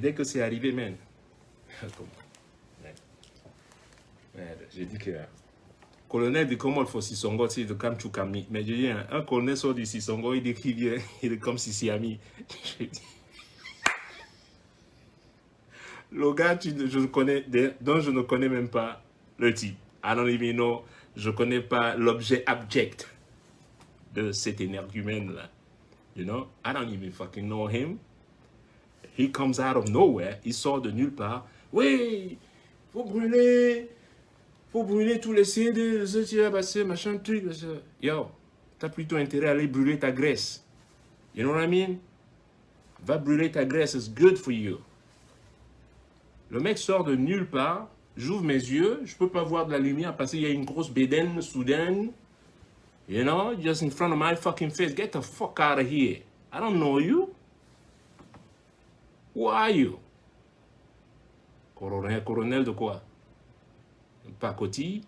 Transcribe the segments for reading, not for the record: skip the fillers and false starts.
dès que c'est arrivé, man, j'ai dit que colonel de comment il faut Sissongo, c'est de Kamchoukami. Mais je dis, un colonel sort du Sissongo, il dit qu'il vient, il est comme Sissi-Ami. Le gars, dont je ne connais même pas le type. I don't even know, je ne connais pas l'objet abject de cet énergumène-là. You know, I don't even fucking know him. He comes out of nowhere, il sort de nulle part. Oui, faut brûler tous les CD, ce qui a passé, machin, truc. Yo, t'as plutôt intérêt à aller brûler ta graisse. You know what I mean? Va brûler ta graisse, it's good for you. Le mec sort de nulle part, j'ouvre mes yeux, je peux pas voir de la lumière parce qu'il y a une grosse bédaine soudaine. You know, just in front of my fucking face. Get the fuck out of here. I don't know you. Who are you? Colonel de quoi? Pacotille.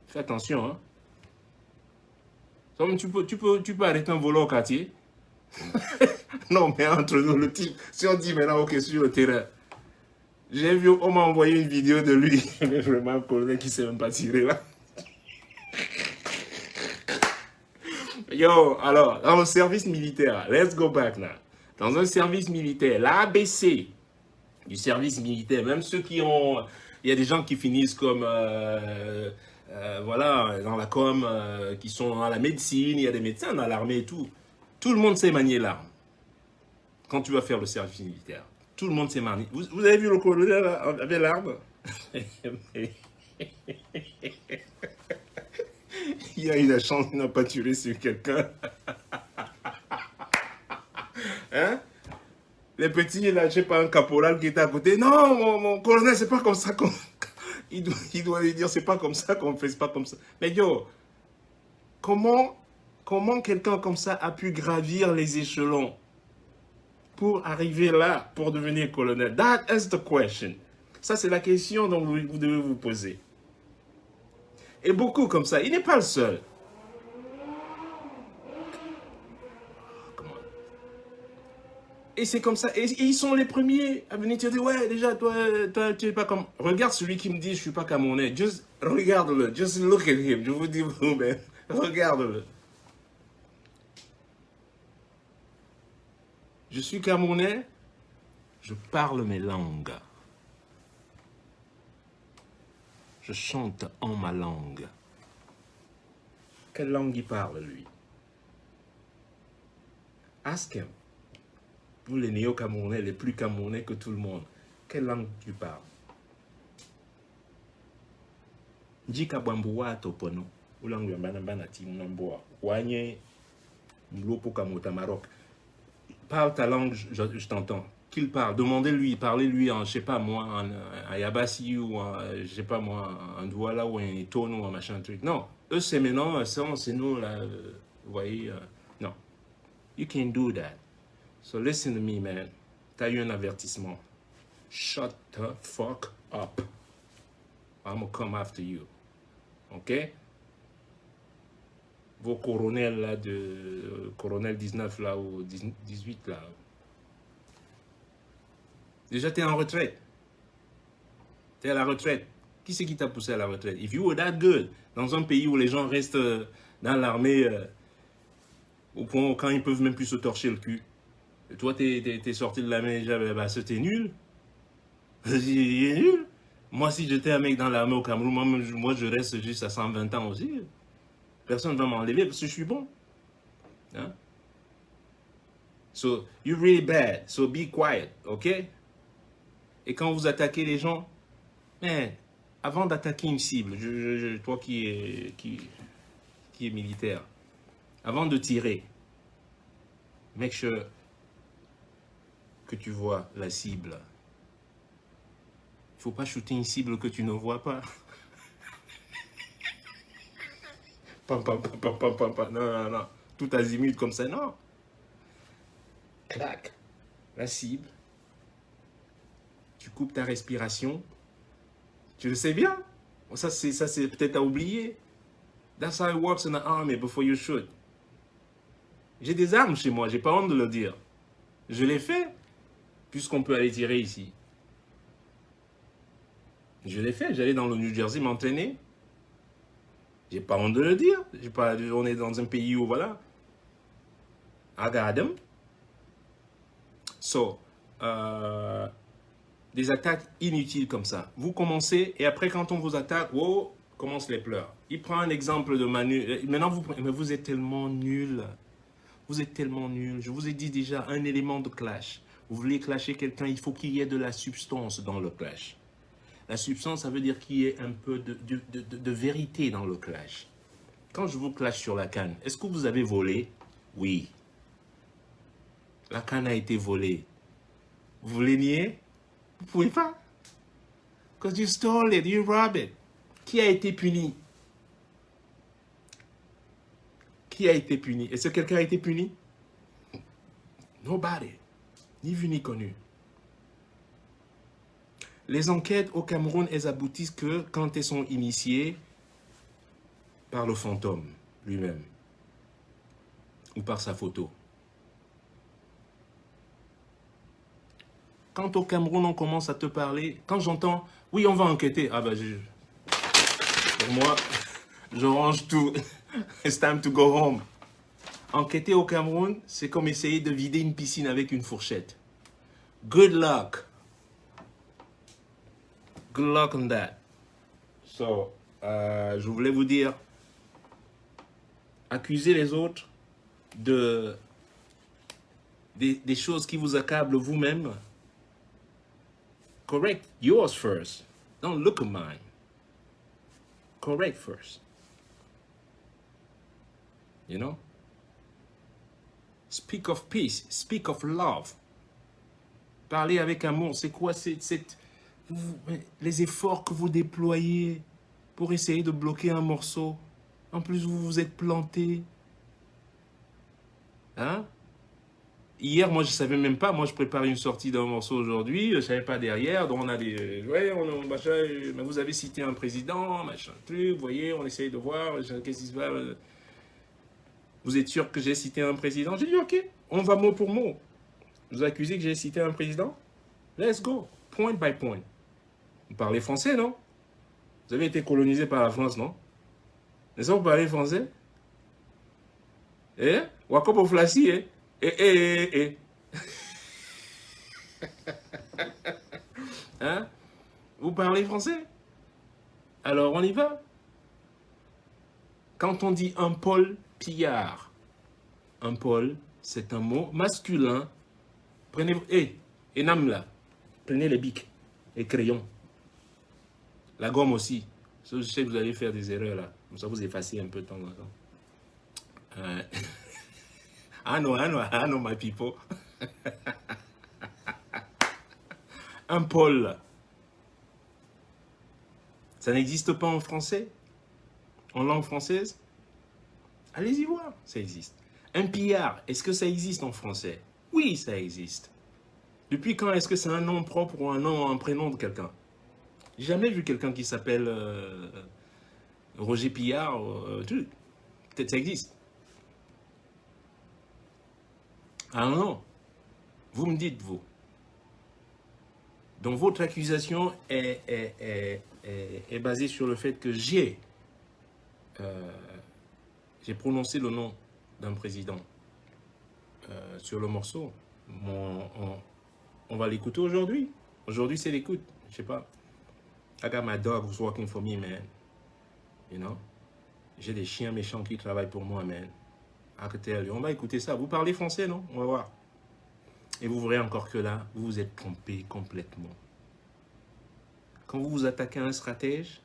Fais attention, hein. Comme tu peux arrêter un volant au quartier. Non, mais entre nous, le type, si on dit maintenant, ok, sur le terrain, j'ai vu, on m'a envoyé une vidéo de lui, vraiment un colonel qui ne sait même pas tirer là. Yo, alors, dans le service militaire, let's go back now. Dans un service militaire, l'ABC du service militaire, même ceux qui ont... Il y a des gens qui finissent comme... voilà, dans la com, qui sont dans la médecine, il y a des médecins dans l'armée et tout. Tout le monde sait manier l'arme. Quand tu vas faire le service militaire, tout le monde sait manier. Vous avez vu le colonel avec l'arme? Il a eu la chance, il n'a pas tiré sur quelqu'un. Hein? Les petits, là, je sais pas, un caporal qui était à côté. Non, mon colonel, c'est pas comme ça qu'on... Il doit lui dire, c'est pas comme ça qu'on fait, c'est pas comme ça. Mais yo, comment quelqu'un comme ça a pu gravir les échelons pour arriver là, pour devenir colonel? That is the question. Ça, c'est la question dont vous devez vous poser. Et beaucoup comme ça. Il n'est pas le seul. Et c'est comme ça. Et ils sont les premiers à venir te dire, ouais, déjà, toi, tu n'es pas comme... Regarde celui qui me dit, je ne suis pas camerounais. Just regarde-le. Just look at him. Je vous dis, vous-même. Regarde-le. Je suis camerounais. Je parle mes langues. Je chante en ma langue. Quelle langue il parle, lui? Ask him. Vous, les néo-camerounais, les plus camerounais que tout le monde, quelle langue tu parles? Njika bambuwa topono. Ulangu yambana timnamboa. Wanye mlopo kamota Maroc. Parle ta langue, je t'entends. Qu'il parle. Demandez-lui, parlez-lui en, je sais pas moi, en Yabassi ou en, je sais pas moi, en Douala ou en Tono ou en machin truc. Non, eux c'est maintenant, c'est nous là, vous voyez, non. You can't do that. So listen to me, man. T'as eu un avertissement. Shut the fuck up. I'm gonna come after you. OK? Vos colonels là de... Colonel 19 là ou 18 là. Déjà, t'es en retraite. T'es à la retraite. Qui c'est qui t'a poussé à la retraite? If you were that good, dans un pays où les gens restent dans l'armée au point où quand ils peuvent même plus se torcher le cul. Et toi, t'es sorti de l'armée déjà, bah, c'était nul. Il est nul. Moi, si j'étais un mec dans l'armée au Cameroun, moi, je reste juste à 120 ans aussi. Personne ne va m'enlever parce que je suis bon. Hein? So, you're really bad. So, be quiet, OK? Et quand vous attaquez les gens, man, avant d'attaquer une cible, toi qui est militaire, avant de tirer, make sure que tu vois la cible. Il ne faut pas shooter une cible que tu ne vois pas. Pam, pam, pam, pam, pam, pam, pam. Non, non, non. Tout azimut comme ça, non. Clac. La cible. Tu coupes ta respiration. Tu le sais bien. Ça, c'est peut-être à oublier. That's how it works in the army before you shoot. J'ai des armes chez moi. J'ai pas honte de le dire. Je l'ai fait. puisqu'on peut aller tirer ici. Je l'ai fait, j'allais dans le New Jersey m'entraîner. J'ai pas honte de le dire. On est dans un pays où, voilà. I got them. So, des attaques inutiles comme ça. Vous commencez, et après, quand on vous attaque, oh, commencent les pleurs. Il prend un exemple de Manu. Maintenant, vous êtes tellement nul. Vous êtes tellement nul. Je vous ai dit déjà un élément de clash. Vous voulez clasher quelqu'un, il faut qu'il y ait de la substance dans le clash. La substance, ça veut dire qu'il y ait un peu de vérité dans le clash. Quand je vous clash sur la canne, est-ce que vous avez volé? Oui. La canne a été volée. Vous voulez nier? Vous ne pouvez pas. Because you stole it, you robbed it. Qui a été puni? Qui a été puni? Est-ce que quelqu'un a été puni? Nobody. Ni vu ni connu. Les enquêtes au Cameroun, elles aboutissent que quand elles sont initiées par le fantôme lui-même ou par sa photo. Quand au Cameroun, on commence à te parler, quand j'entends, oui, on va enquêter, ah ben, pour moi, je range tout. It's time to go home. Enquêter au Cameroun, c'est comme essayer de vider une piscine avec une fourchette. Good luck. Good luck on that. So, je voulais vous dire, accuser les autres des choses qui vous accablent vous-même. Correct yours first. Don't look at mine. Correct first. You know? Speak of peace. Speak of love. Parlez avec amour. C'est quoi les efforts que vous déployez pour essayer de bloquer un morceau? En plus, vous vous êtes planté. Hein? Hier, moi, je ne savais même pas. Moi, je prépare une sortie d'un morceau aujourd'hui. Je ne savais pas derrière. Donc, on a des... Ouais, machin, mais vous avez cité un président, machin, truc. Vous voyez, on essaye de voir. Qu'est-ce qui se passe? Vous êtes sûr que j'ai cité un président? J'ai dit, OK, on va mot pour mot. Vous accusez que j'ai cité un président? Let's go. Point by point. Vous parlez français, non? Vous avez été colonisé par la France, non? N'est-ce pas, vous parlez français? Eh? Wakopo Flassi, eh? Eh. Hein? Vous parlez français? Alors, on y va. Quand on dit un Paul Pillard, un Paul, c'est un mot masculin. Prenez, Enam là, prenez les bics, les crayons, la gomme aussi. Je sais que vous allez faire des erreurs là, comme ça vous effacez un peu de temps en temps. I know my people. Un Paul, ça n'existe pas en français, en langue française. Allez-y voir, ça existe. Un pillard, est-ce que ça existe en français? Oui, ça existe. Depuis quand est-ce que c'est un nom propre ou un prénom de quelqu'un? J'ai jamais vu quelqu'un qui s'appelle Roger Pillard. Peut-être ça existe. Ah non. Vous me dites, vous. Donc votre accusation est basée sur le fait que j'ai prononcé le nom d'un président sur le morceau. On va l'écouter aujourd'hui. Aujourd'hui, c'est l'écoute. Je sais pas. I got my dog who's working for me, man. You know? J'ai des chiens méchants qui travaillent pour moi, man. I can tell you. On va écouter ça. Vous parlez français, non? On va voir. Et vous verrez encore que là, vous vous êtes trompé complètement. Quand vous vous attaquez à un stratège,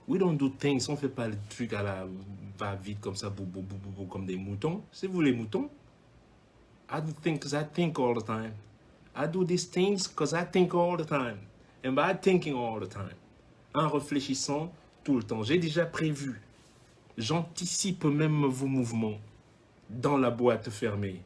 we don't do things. On ne fait pas le truc à la va-vite comme ça, comme des moutons. C'est vous les moutons. I do things because I think all the time. I do these things because I think all the time. And by thinking all the time. En réfléchissant tout le temps. J'ai déjà prévu. J'anticipe même vos mouvements dans la boîte fermée.